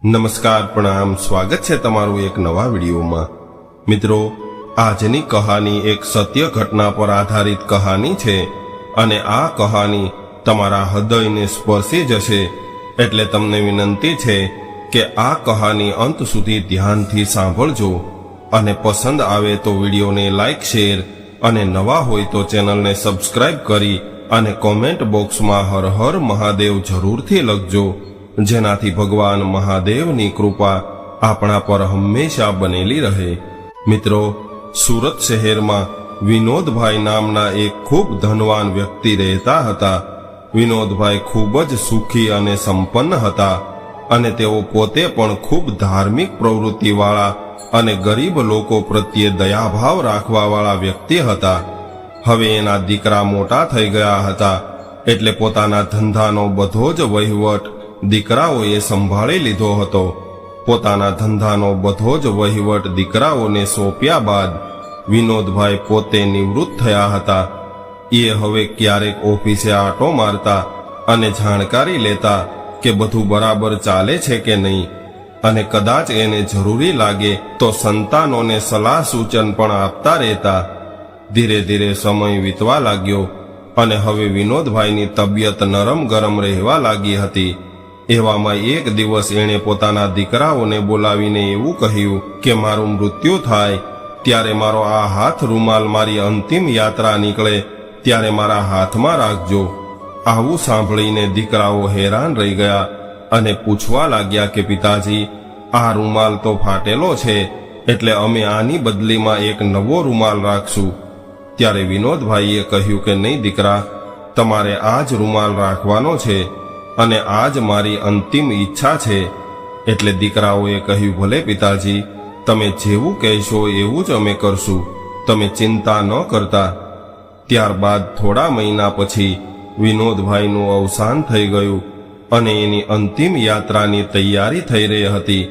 નમસ્કાર, પ્રણામ, સ્વાગત છે તમારું એક નવા વિડીયોમાં। મિત્રો, આજની કહાની એક સત્ય ઘટના પર આધારિત કહાની છે અને આ કહાની તમારા હૃદયને સ્પર્શી જશે, એટલે તમને વિનંતી છે કે આ કહાની અંત સુધી ધ્યાનથી સાંભળજો અને પસંદ આવે તો વિડીયોને લાઈક, શેર અને નવા હોય તો ચેનલને સબસ્ક્રાઇબ કરી અને કોમેન્ટ બોક્સમાં હર હર મહાદેવ જરૂરથી લખજો, જેનાથી ભગવાન મહાદેવની કૃપા આપણા પર હંમેશા બનેલી રહે। મિત્રો, સુરત શહેરમાં વિનોદભાઈ નામના એક ખૂબ ધનવાન વ્યક્તિ રહેતા હતા। વિનોદભાઈ ખૂબ જ સુખી અને સંપન્ન હતા અને તેઓ પોતે પણ ખૂબ ધાર્મિક પ્રવૃત્તિવાળા અને ગરીબ લોકો પ્રત્યે દયાભાવ રાખવાવાળા વ્યક્તિ હતા। હવે એના દીકરા મોટા થઈ ગયા હતા, એટલે પોતાના ધંધાનો બધો જ વહીવટ દીકરાઓએ સંભાળી લીધો હતો। પોતાના ધંધાનો બધો જ વહીવટ દીકરાઓને સોંપ્યા બાદ વિનોદભાઈ પોતે નિવૃત્ત થયા હતા। એ હવે ક્યારેક ઓફિસે આંટો મારતા અને જાણકારી લેતા કે બધું બરાબર ચાલે છે કે નહીં, અને કદાચ એને જરૂરી લાગે તો સંતાનોને સલાહ સૂચન પણ આપતા રહેતા। ધીરે ધીરે સમય વીતવા લાગ્યો અને હવે વિનોદભાઈની તબિયત નરમ ગરમ રહેવા લાગી હતી। એવામાં એક દિવસ એણે પોતાના દીકરાઓને બોલાવીને એવું કહ્યું કે મારું મૃત્યુ થાય ત્યારે મારો આ હાથ રૂમાલ મારી અંતિમ યાત્રા નીકળે ત્યારે મારા હાથમાં રાખજો। આવું સાંભળીને દીકરાઓ હેરાન રહી ગયા અને પૂછવા લાગ્યા કે પિતાજી, આ રૂમાલ તો ફાટેલો છે, એટલે અમે આની બદલીમાં એક નવો રૂમાલ રાખશું। ત્યારે વિનોદભાઈએ કહ્યું કે નહીં દીકરા, તમારે આ જ રૂમાલ રાખવાનો છે અને આજ મારી અંતિમ ઈચ્છા છે। એટલે દીકરાઓએ કહ્યું, ભલે પિતાજી, તમે જેવું કહેશો એવું જ અમે કરશું, તમે ચિંતા ન કરતા। ત્યારબાદ થોડા મહિના પછી વિનોદભાઈનું અવસાન થઈ ગયું અને એની અંતિમ યાત્રાની તૈયારી થઈ રહી હતી।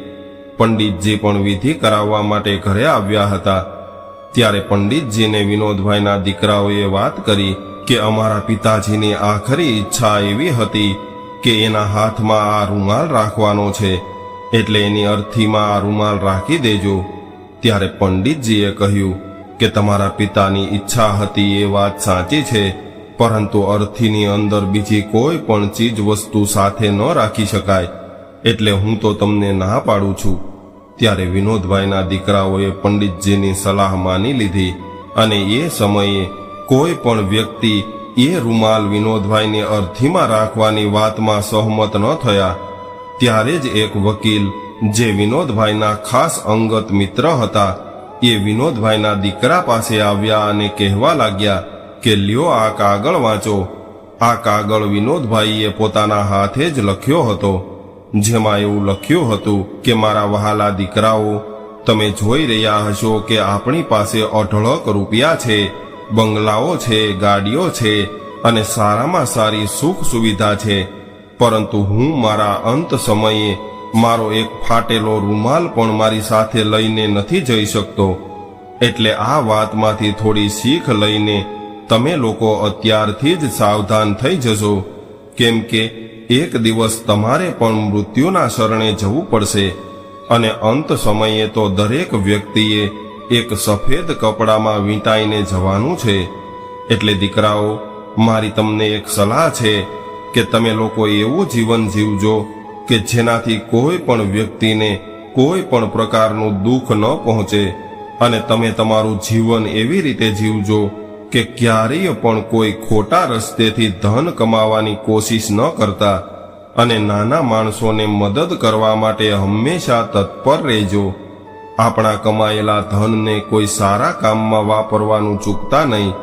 પંડિતજી પણ વિધિ કરાવવા માટે ઘરે આવ્યા હતા। ત્યારે પંડિતજીને વિનોદભાઈના દીકરાઓએ વાત કરી કે અમારા પિતાજીની આખરી ઈચ્છા એવી હતી કે એના હાથમાં આ રૂમાલ રાખવાનો છે, એટલે એની અર્થીમાં આ રૂમાલ રાખી દેજો। ત્યારે પંડિતજીએ કહ્યું કે તમારા પિતાની ઈચ્છા હતી એ વાત સાચી છે, પરંતુ અર્થીની અંદર બીજી કોઈ પણ ચીજ વસ્તુ સાથે ન રાખી શકાય, એટલે હું તો તમને ના પાડું છું। ત્યારે વિનોદભાઈના દીકરાઓએ પંડિતજીની સલાહ માની લીધી અને એ સમયે કોઈ પણ વ્યક્તિ એ રૂમાલ વિનોદભાઈની અર્થીમાં રાખવાની વાતમાં સહમત ન થયા। ત્યારે જ એક વકીલ, જે વિનોદભાઈના ખાસ અંગત મિત્ર હતા, એ વિનોદભાઈના દીકરા પાસે આવ્યા અને કહેવા લાગ્યા કે લ્યો આ કાગળ વાંચો। આ કાગળ વિનોદભાઈએ પોતાના હાથે જ લખ્યો હતો, જેમાં એવું લખ્યું હતું કે મારા વહાલા દીકરાઓ, તમે જોઈ રહ્યા હશો કે આપણી પાસે અઢળક રૂપિયા છે, બંગલાઓ છે, ગાડીઓ છે અને સારામાં સારી સુખ સુવિધા છે, પરંતુ હું મારા અંત સમયે મારો એક ફાટેલો રૂમાલ પણ મારી સાથે લઈને નથી જઈ શકતો। એટલે આ વાતમાંથી થોડી શીખ લઈને તમે લોકો અત્યારથી જ સાવધાન થઈ જજો, કેમ કે એક દિવસ તમારે પણ મૃત્યુના શરણે જવું પડશે અને અંત સમયે તો દરેક વ્યક્તિએ એક સફેદ કપડામાં વીંટાઈને જવાનું છે। એટલે દીકરાઓ, મારી તમને એક સલાહ છે કે તમે લોકો એવું જીવન જીવજો કે જેનાથી કોઈ પણ વ્યક્તિને કોઈ પણ પ્રકારનું દુઃખ ન પહોંચે, અને તમે તમારું જીવન એવી રીતે જીવજો કે ક્યારેય પણ કોઈ ખોટા રસ્તેથી ધન કમાવાની કોશિશ ન કરતા, અને નાના માણસોને મદદ કરવા માટે હંમેશા તત્પર રહેજો। આપણા કમાયેલા ધનને કોઈ સારા કામમાં વાપરવાનું ચૂકતા નહીં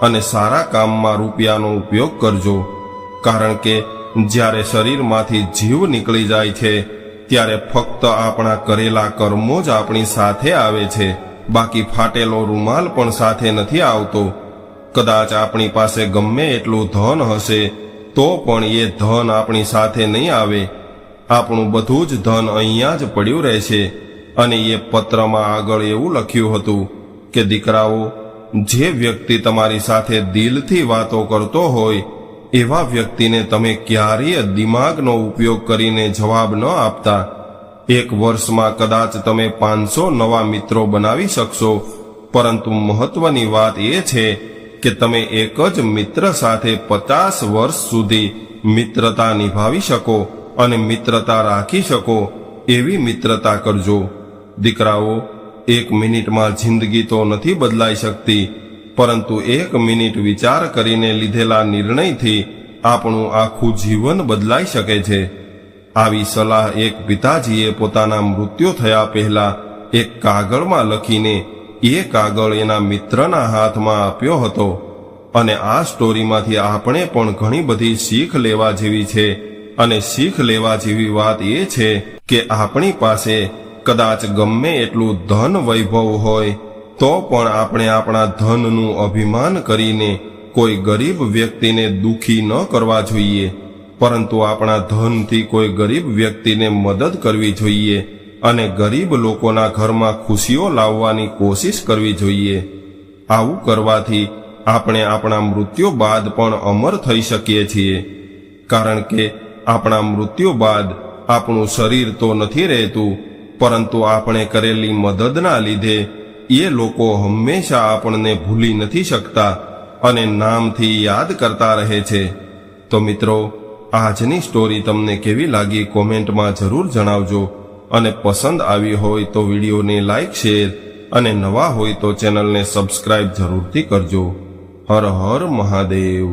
અને સારા કામમાં રૂપિયાનો ઉપયોગ કરજો, કારણ કે જ્યારે શરીરમાંથી જીવ નીકળી જાય છે ત્યારે ફક્ત આપણા કરેલા કર્મો જ આપણી સાથે આવે છે, બાકી ફાટેલો રૂમાલ પણ સાથે નથી આવતો। કદાચ આપણી પાસે ગમે એટલું ધન હશે તો પણ એ ધન આપણી સાથે નહીં આવે। આપણું બધું જ ધન અહીંયા જ પડ્યું રહેશે। અને એ પત્રમાં આગળ એવું લખ્યું હતું કે દીકરાઓ, જે વ્યક્તિ તમારી સાથે દિલથી વાતો કરતો હોય એવા વ્યક્તિને તમે ક્યારેય દિમાગનો ઉપયોગ કરીને જવાબ ન આપતા, એક વર્ષમાં કદાચ તમે 500 નવા મિત્રો બનાવી શકશો, પરંતુ મહત્વની વાત એ છે કે તમે એક જ મિત્ર સાથે 50 વર્ષ સુધી મિત્રતા નિભાવી શકો અને મિત્રતા રાખી શકો એવી મિત્રતા કરજો. દીકરાઓ, 1 મિનિટમાં જિંદગી તો નથી બદલાઈ શકતી, પરંતુ 1 મિનિટ વિચાર કરીને લીધેલા નિર્ણયથી આપણું આખું જીવન બદલાઈ શકે છે. આવી સલાહ એક પિતાજીએ પોતાના મૃત્યુ થયા પહેલા એક કાગળમાં લખીને એ કાગળ એના મિત્રના હાથમાં આપ્યો હતો. અને આ સ્ટોરીમાંથી આપણે પણ ઘણી બધી શીખ લેવા જેવી છે. અને શીખ લેવા જેવી વાત એ છે કે આપણી પાસે કદાચ ગમે એટલું ધન વૈભવ હોય તો પણ આપણે આપણા ધનનું અભિમાન કરીને કોઈ ગરીબ વ્યક્તિને દુખી ન કરવા જોઈએ, પરંતુ આપણા ધનથી કોઈ ગરીબ વ્યક્તિને મદદ કરવી જોઈએ અને ગરીબ લોકોના ઘરમાં ખુશીઓ લાવવાની કોશિશ કરવી જોઈએ. આવું કરવાથી આપણે આપણા મૃત્યુ બાદ પણ અમર થઈ શકીએ છીએ, કારણ કે આપણા મૃત્યુ બાદ આપણું શરીર તો નથી રહેતું, પરંતુ આપણે કરેલી મદદના લીધે એ લોકો હંમેશા આપણને ભૂલી નથી શકતા અને નામથી યાદ કરતા રહે છે. તો મિત્રો, આજની સ્ટોરી તમને કેવી લાગી કોમેન્ટમાં જરૂર જણાવજો, અને પસંદ આવી હોય તો વિડીયોને લાઈક, શેર અને નવા હોય તો ચેનલને સબસ્ક્રાઇબ જરૂરથી કરજો. હર હર મહાદેવ.